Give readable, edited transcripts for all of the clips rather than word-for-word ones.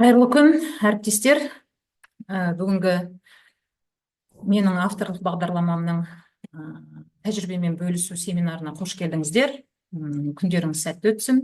Қайырлы күн, әріптестер. Бүгінгі менің авторлық бағдарламамның тәжірибемен бөлісу семинарына қош келдіңіздер. Күндеріңіз сәтті өтсін.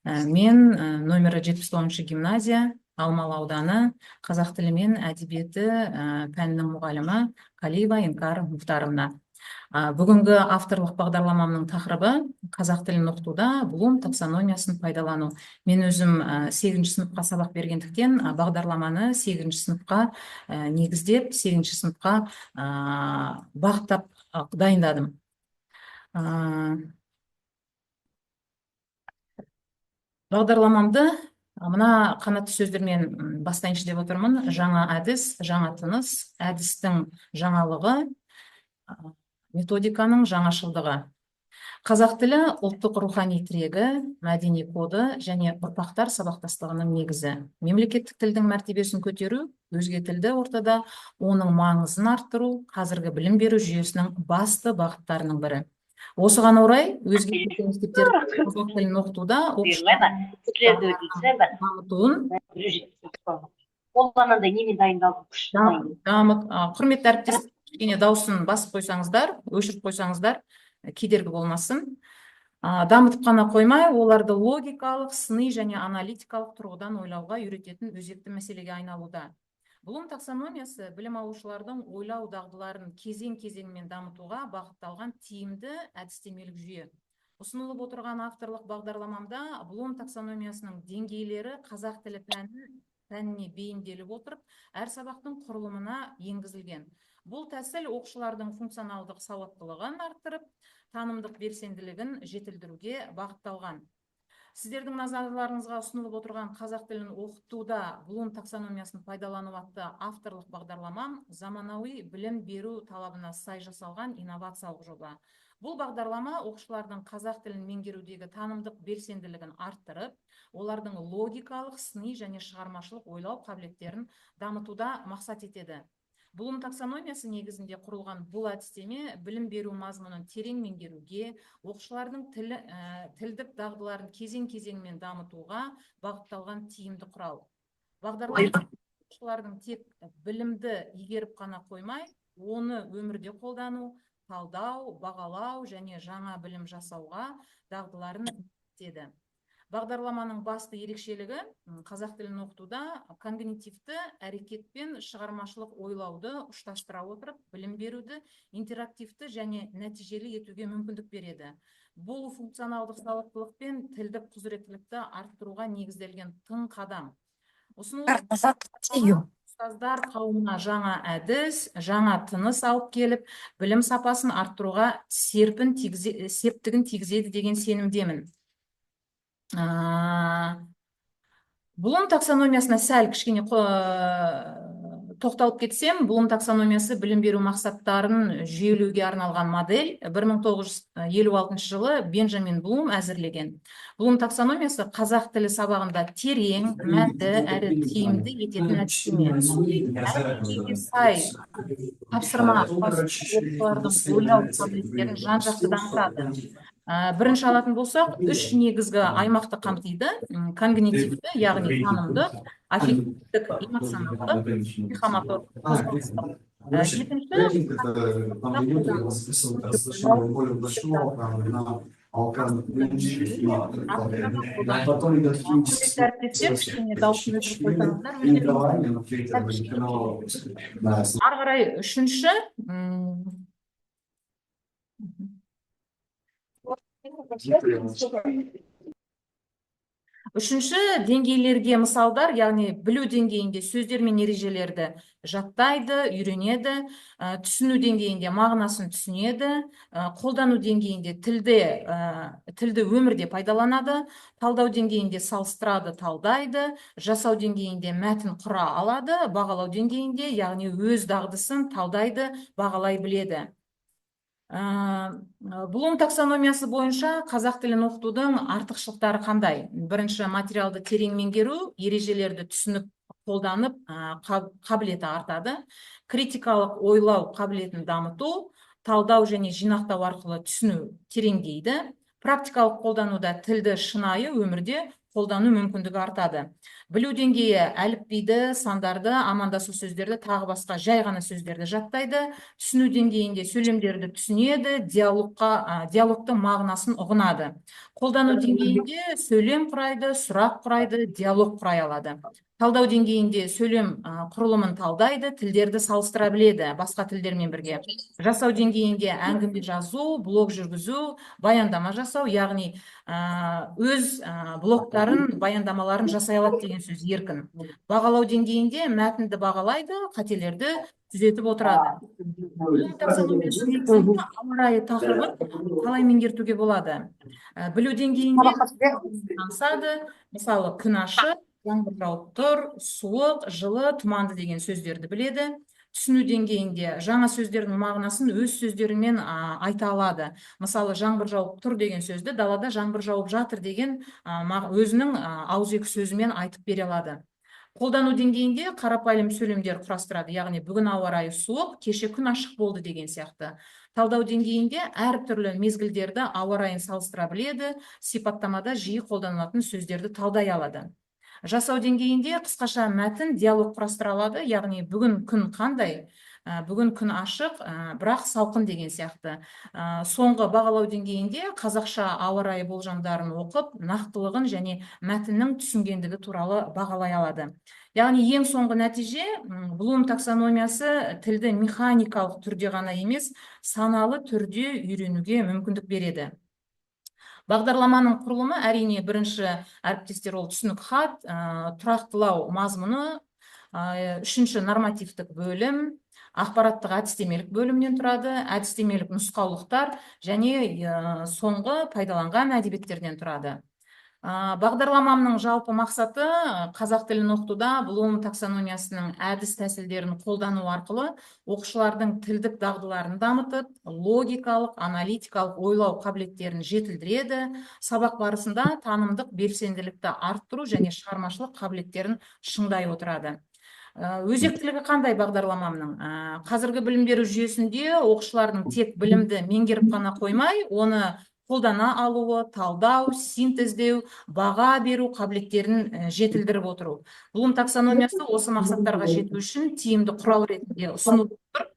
Мен номері 79 гимназия, Алмалы ауданы, қазақ тілі мен әдебиеті пәнінің мұғалімі Қалиева Инкар Мұхтаровна. Бүгінгі авторлық бағдарламамның тақырыбы қазақ тілін оқытуда Блум таксономиясын пайдалану. Мен өзім 8-ші сыныпқа сабақ бергендіктен бағдарламаны 8-ші сыныпқа негіздеп, 8-ші сыныпқа бағыттап дайындадым. Бағдарламамды мына қанатты сөздермен бастайыншы деп отырмын. Жаңа әдіс, жаңа тыныс, әдістің жаңалығы, методиканың жаңашылдығы. Қазақ тілі ұлттық рухани тірегі, мәдени коды және ұрпақтар сабақтастығының негізі. Мемлекеттік тілдің мәртебесін көтеру, өзге тілді ортада оның маңызын арттыру қазіргі білім беру жүйесінің басты бағыттарының бірі. Осыған орай өзге мектептерде қазақ тілін оқытуда құрметті әріптестер, кішкене дауысын басып қойсаңыздар, өшіріп қойсаңыздар, кедергі болмасын. Дамытып қана қоймай, оларды логикалық, сыни және аналитикалық тұрғыдан ойлауға үйрететін өзекті мәселеге айналуда. Блум таксономиясы білім алушылардың ойлау дағдыларын кезең-кезеңмен дамытуға бағытталған тиімді әдістемелік жүйе. Ұсынылып отырған авторлық бағдарламамда Блум таксономиясының деңгейлері қазақ тілі пәніне бейімделіп отырып, әр сабақтың құрылымына енгізілген. Бұл тәсіл оқушылардың функционалдық сауаттылығын арттырып, танымдық белсенділігін жетілдіруге бағытталған. Сіздердің назарларыңызға ұсынылып отырған қазақ тілін оқытуда Блум таксономиясын пайдалану атты авторлық бағдарламам заманауи білім беру талабына сай жасалған инновациялық жоба. Бұл бағдарлама оқушылардың қазақ тілін меңгерудегі танымдық белсенділігін арттырып, олардың логикалық, сыни және шығармашылық ойлау қабілеттерін дамытуда мақсат етеді. Блум таксономиясы негізінде құрылған бұл әдістеме білім беру мазмұнын терең меңгеруге, оқушылардың тілдік дағдыларын кезең-кезеңмен дамытуға бағытталған тиімді құрал. Бағдарлама оқушылардың тек білімді игеріп қана қоймай, оны өмірде қолдану, талдау, бағалау және жаңа білім жасауға дағдыларын еді. Бағдарламаның басты ерекшелігі қазақ тілін оқытуда когнитивті әрекет пен шығармашылық ойлауды ұштастыра отырып, білім беруді интерактивті және нәтижелі етуге мүмкіндік береді. Бұл функционалдық сауаттылық пен тілдік құзыреттілікті арттыруға негізделген тың қадам. Ұстаздар қауымына жаңа әдіс, жаңа тыныс алып келіп, білім сапасын арттыруға септігін тигізеді деген сенімдемін. Блум таксономиясына сәл кішкене тоқталып кетсем, Блум таксономиясы білім беру мақсаттарын жүйелеуге арналған модель 1956 жылы Бенджамин Блум әзірлеген. Блум таксономиясы қазақ тілі сабағында терең, мәнді әрі тиімді ететін әдістеме. Әдістемеге сай тапсырма оқушылардың ойлау қабілеттерін жан-жақты дамытады. Бірінші алатын болсақ, 3 негізгі аймақты қамтиды: когнитивті, яғни танымдық, аффективтік, эмоционалдық, психомотор, қозғалыстық. Ары қарай үшінші деңгейлерге мысалдар, яғни білу деңгейінде сөздер мен ережелерді жаттайды, үйренеді, түсіну деңгейінде мағынасын түсінеді, қолдану деңгейінде тілді өмірде пайдаланады, талдау деңгейінде салыстырады, талдайды, жасау деңгейінде мәтін құра алады, бағалау деңгейінде, яғни өз дағдысын талдайды, бағалай біледі. Блум таксономиясы бойынша қазақ тілін оқытудың артықшылықтары қандай? Бірінші, материалды терең меңгеру, ережелерді түсініп, қолданып, қабілеті артады. Критикалық ойлау қабілетін дамыту, талдау және жинақтау арқылы түсіну тереңдейді. Практикалық қолдануда тілді шынайы өмірде қолдану мүмкіндігі артады. Білу деңгейі әліпбиді, сандарды, амандасу сөздерді, тағы басқа жай ғана сөздерді жаттайды. Түсіну деңгейінде сөйлемдерді түсінеді, диалогтың мағынасын ұғынады. Қолдану деңгейінде сөйлем құрайды, сұрақ құрайды, диалог құрай алады. Талдау деңгейінде сөйлем құрылымын талдайды, тілдерді салыстыра біледі басқа тілдермен бірге. Жасау деңгейінде әңгіме жазу, блог жүргізу, баяндама жасау, яғни өз блогтарын, баяндамаларын жасай алады деген сөз, еркін. Бағалау деңгейінде мәтінді бағалайды, қателерді түзетіп отырады. Блум таксономиясы негізінде ауа райы тақырыбын қалай меңгертуге болады? Білу деңгейінде танысады, мысалы күн ашық, жаңбыр жауып тұр, суық, жылы, тұманды деген сөздерді біледі. Түсіну деңгейінде жаңа сөздердің мағынасын өз сөздерімен айта алады. Мысалы, жаңбыр жауып тұр деген сөзді далада жаңбыр жауып жатыр деген өзінің ауызекі сөзімен айтып бере алады. Қолдану деңгейінде қарапайым сөйлемдер құрастырады, яғни бүгін ауа райы суық, кеше күн ашық болды деген сияқты. Талдау деңгейінде әртүрлі мезгілдерді, ауа райын салыстыра біледі, сипаттамада жиі қолданылатын сөздерді талдай алады. Жасау деңгейінде қысқаша мәтін, диалог құрастыра алады, яғни бүгін күн қандай, бүгін күн ашық, бірақ салқын деген сияқты. Соңғы бағалау деңгейінде қазақша ауа райы болжамдарын оқып, нақтылығын және мәтіннің түсінгендігі туралы бағалай алады. Яғни ең соңғы нәтиже, Блум таксономиясы тілді механикалық түрде ғана емес, саналы түрде үйренуге мүмкіндік береді. Бағдарламаның құрылымы әрине бірінші әріптестер ол түсінік хат, тұрақтылау мазмұны, үшінші нормативтік бөлім, ақпараттық әдістемелік бөлімнен тұрады, әдістемелік нұсқаулықтар және соңғы пайдаланған әдебиеттерден тұрады. Бағдарламамның жалпы мақсаты қазақ тілін оқытуда Блум таксономиясының әдіс тәсілдерін қолдану арқылы оқушылардың тілдік дағдыларын дамытып, логикалық, аналитикалық ойлау қабілеттерін жетілдіреді, сабақ барысында танымдық белсенділікті арттыру және шығармашылық қабілеттерін шыңдай отырады. Өзектілігі қандай бағдарламамның? Қазіргі білім беру жүйесінде оқушылардың тек білімді меңгеріп қана қоймай, оны қолдана алуы, талдау, синтездеу, баға беру қабілеттерін жетілдіріп отыру. Блум таксономиясы осы мақсаттарға жету үшін тиімді құрал ретінде ұсынылып отыр.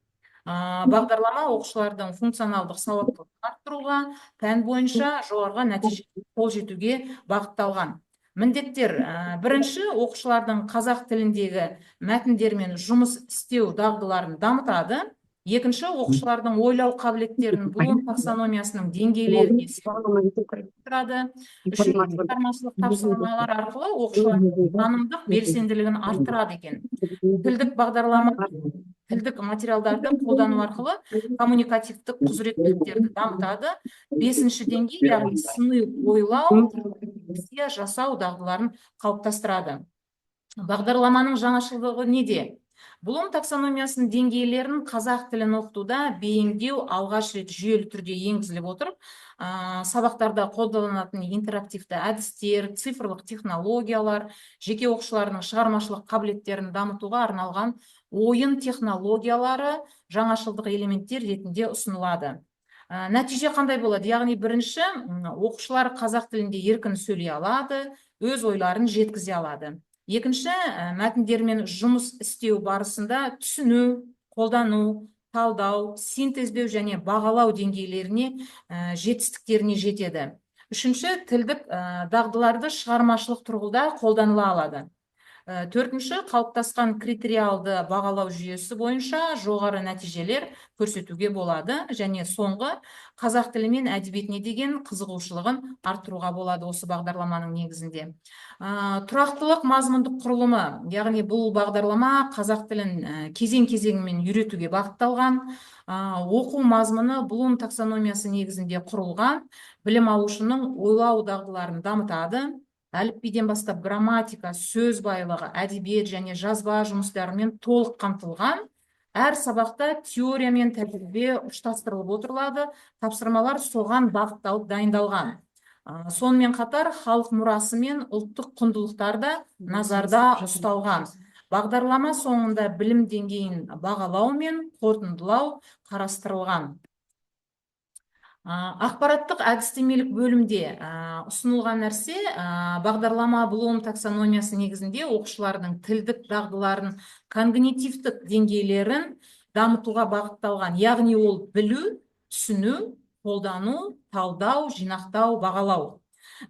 Бағдарлама оқушылардың функционалдық сауаттылығын арттыруға, пән бойынша жоғарғы нәтижеге қол жетуге бағытталған. Міндеттер: бірінші, оқушылардың қазақ тіліндегі мәтіндермен жұмыс істеу дағдыларын дамытады. Екінші, оқушылардың ойлау қабілеттерін Блум таксономиясының деңгейлеріне тұрады. Үшінші, шығармашылық тапсырмалар арқылы оқушылардың танымдық белсенділігін арттырады екен. Тілдік бағдарлама, тілдік материалдарды қолдану арқылы коммуникативтік құзыреттіліктерді дамытады. Бесінші деңгей, яғни сыни ойлау, жасау дағдыларын қалыптастырады. Бағдарламаның жаңашылдығы неде? Блум таксономиясының деңгейлерін қазақ тілін оқытуда бейімдеу алғаш рет жүйелі түрде енгізіліп отыр. Сабақтарда қолданылатын интерактивті әдістер, цифрлық технологиялар, жеке оқушылардың шығармашылық қабілеттерін дамытуға арналған ойын технологиялары жаңашылдық элементтер ретінде ұсынылады. Нәтиже қандай болады? Яғни бірінші, оқушылар қазақ тілінде еркін сөйлей алады, өз ойларын жеткізе алады. Екінші, мәтіндермен жұмыс істеу барысында түсіну, қолдану, талдау, синтездеу және бағалау деңгейлеріне, жетістіктеріне жетеді. Үшінші, тілдік дағдыларды шығармашылық тұрғыда қолданыла алады. Төртінші, қалыптасқан критериалды бағалау жүйесі бойынша жоғары нәтижелер көрсетуге болады. Және соңғы, қазақ тілі мен әдебиетіне деген қызығушылығын арттыруға болады осы бағдарламаның негізінде. Тұрақтылық мазмұндық құрылымы, яғни бұл бағдарлама қазақ тілін кезең-кезеңімен үйретуге бағытталған. Оқу мазмұны Блум таксономиясы негізінде құрылған, білім алушының ойлау дағдыларын дамытады. Әліпбиден бастап грамматика, сөз байлығы, әдебиет және жазба жұмыстарымен толық қамтылған. Әр сабақта теория мен тәжірибе ұштастырылып отырылады, тапсырмалар соған бағытталып дайындалған. Сонымен қатар халық мұрасы мен ұлттық құндылықтар да назарда ұсталған. Бағдарлама соңында білім деңгейін бағалау мен қорытындылау қарастырылған. Ақпараттық әдістемелік бөлімде ұсынылған нәрсе бағдарлама Блум таксономиясы негізінде оқушылардың тілдік дағдыларын, когнитивтік деңгейлерін дамытуға бағытталған. Яғни ол білу, түсіну, қолдану, талдау, жинақтау, бағалау.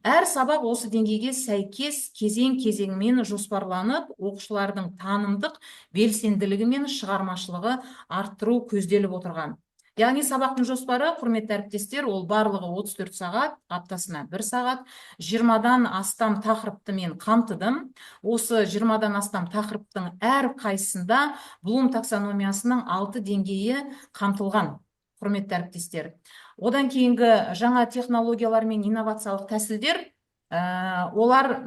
Әр сабақ осы деңгейге сәйкес кезең-кезеңмен жоспарланып, оқушылардың танымдық белсенділігі мен шығармашылығы арттыру көзделіп отырған. Яғни сабақтың жоспары, құрметті әріптестер, ол барлығы 34 сағат, аптасына 1 сағат, 20-дан астам тақырыпты мен қамтыдым. Осы 20-дан астам тақырыптың әр қайсында Блум таксономиясының 6 деңгейі қамтылған, құрметті әріптестер. Одан кейінгі жаңа технологиялар мен инновациялық тәсілдер, олар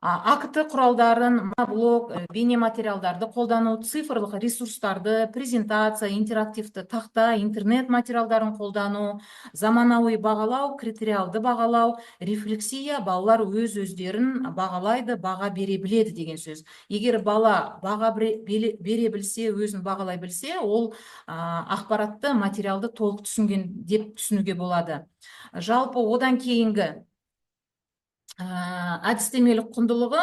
акт құралдарын, блог, бейнематериалдарды қолдану, цифрлық ресурстарды, презентация, интерактивті тақта, интернет материалдарын қолдану, заманауи бағалау, критериалды бағалау, рефлексия, балалар өз-өздерін бағалайды, баға бере біледі деген сөз. Егер бала баға бере білсе, өзін бағалай білсе, ол ақпаратты, материалды толық түсінген деп түсінуге болады. Жалпы одан кейінгі әдістемелік құндылығы,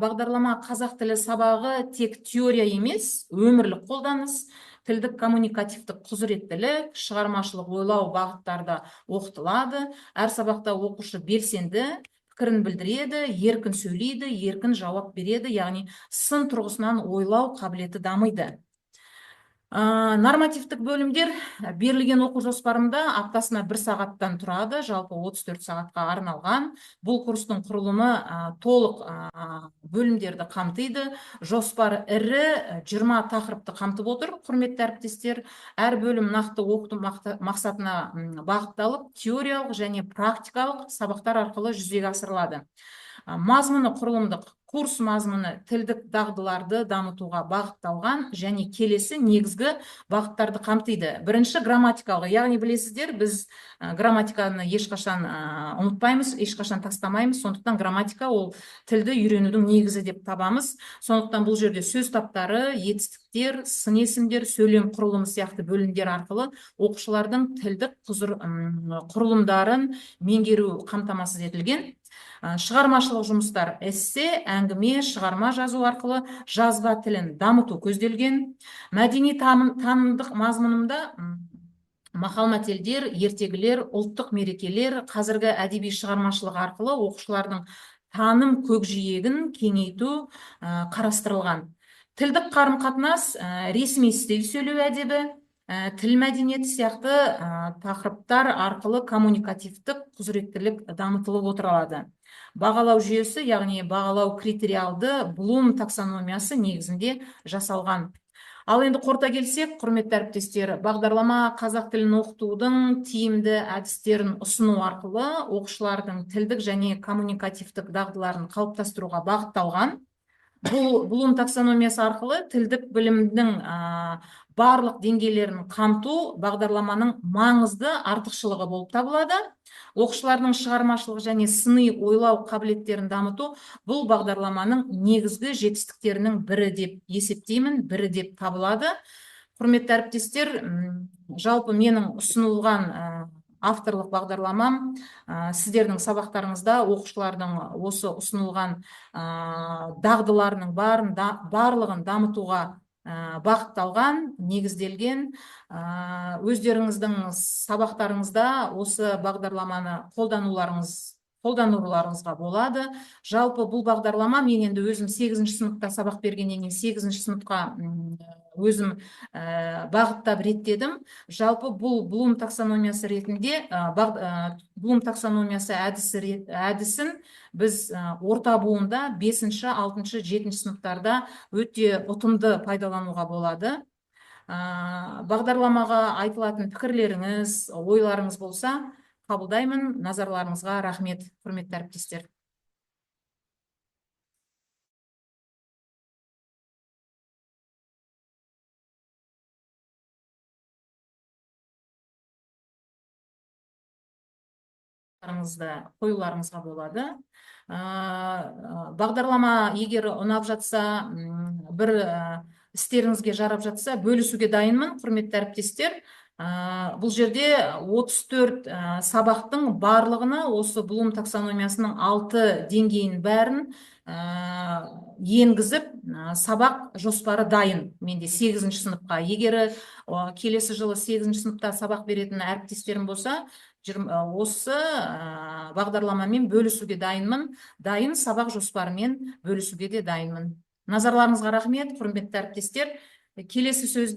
бағдарлама қазақ тілі сабағы тек теория емес, өмірлік қолданыс, тілдік коммуникативтік құзыреттілік, шығармашылық ойлау бағыттарда оқытылады. Әр сабақта оқушы белсенді, пікірін білдіреді, еркін сөйлейді, еркін жауап береді, яғни сын тұрғысынан ойлау қабілеті дамиды. Нормативтік бөлімдер берілген оқу жоспарында аптасына 1 сағаттан тұрады, жалпы 34 сағатқа арналған. Бұл курстың құрылымы толық бөлімдерді қамтиды. Жоспар ірі 20 тақырыпты қамтып отыр, құрметті әріптестер. Әр бөлім нақты оқыту мақсатына бағытталып, теориялық және практикалық сабақтар арқылы жүзеге асырылады. Мазмұны құрылымдық. Курс мазмұны тілдік дағдыларды дамытуға бағытталған және келесі негізгі бағыттарды қамтиды. Бірінші грамматикалық, яғни білесіздер, біз грамматиканы ешқашан ұмытпаймыз, ешқашан тастамаймыз. Сондықтан грамматика ол тілді үйренудің негізі деп табамыз. Сондықтан бұл жерде сөз таптары, етістіктер, сын есімдер, сөйлем құрылымы сияқты бөлімдер арқылы оқушылардың тілдік құрылымдарын меңгеру қамтамасыз етілген. Шығармашылық жұмыстар, эссе, әңгіме, шығарма жазу арқылы жазба тілін дамыту көзделген. Мәдени танымдық мазмұнында мақал-мәтелдер, ертегілер, ұлттық мерекелер, қазіргі әдеби шығармашылық арқылы оқушылардың таным көкжиегін кеңейту қарастырылған. Тілдік қарым-қатынас, ресми стиль сөйлеу әдебі, тіл мәдениеті сияқты тақырыптар арқылы коммуникативтік құзыреттілік дамытылып отырады. Бағалау жүйесі, яғни бағалау критериалды Блум таксономиясы негізінде жасалған. Ал енді қорыта келсек, құрметті әріптестер, бағдарлама қазақ тілін оқытудың тиімді әдістерін ұсыну арқылы оқушылардың тілдік және коммуникативтік дағдыларын қалыптастыруға бағытталған. Блум таксономиясы арқылы тілдік білімнің барлық деңгейлерін қамту бағдарламаның маңызды артықшылығы болып табылады. Оқушылардың шығармашылық және сыни ойлау қабілеттерін дамыту бұл бағдарламаның негізгі жетістіктерінің бірі деп есептеймін, бірі деп табылады. Құрметті әріптестер, жалпы менің ұсынылған авторлық бағдарламам сіздердің сабақтарыңызда оқушылардың осы ұсынылған дағдыларының барлығын дамытуға бағытталған, негізделген. Өздеріңіздің сабақтарыңызда осы бағдарламаны қолдануларыңызға болады. Жалпы бұл бағдарлама, мен енді өзім 8-ші сыныпта сабақ бергеннен кейін 8-ші сыныпқа өзім бағыттап реттедім. Жалпы бұл Блум таксономиясы ретінде, Блум таксономиясы әдісін біз орта буында 5-ші, 6-ші, 7-ші сыныптарда өте ұтымды пайдалануға болады. Бағдарламаға айтылатын пікірлеріңіз, ойларыңыз болса, қабылдаймын. Назарларыңызға рахмет, құрметті әріптестер. Қоюларыңызға болады. Бағдарлама егер ұнап жатса, бір істеріңізге жарап жатса, бөлісуге дайынмын, құрметті әріптестер. Бұл жерде 34 сабақтың барлығына осы Блум таксономиясының 6 деңгейін бәрін енгізіп, сабақ жоспары дайын. Менде 8-ші сыныпқа. Егер келесі жылы 8-ші сыныпта сабақ беретін әріптестерім болса, осы бағдарламамен бөлісуге дайынмын. Дайын сабақ жоспарымен бөлісуге де дайынмын. Назарларыңызға рахмет, құрметті әріптестер. Келесі сөзді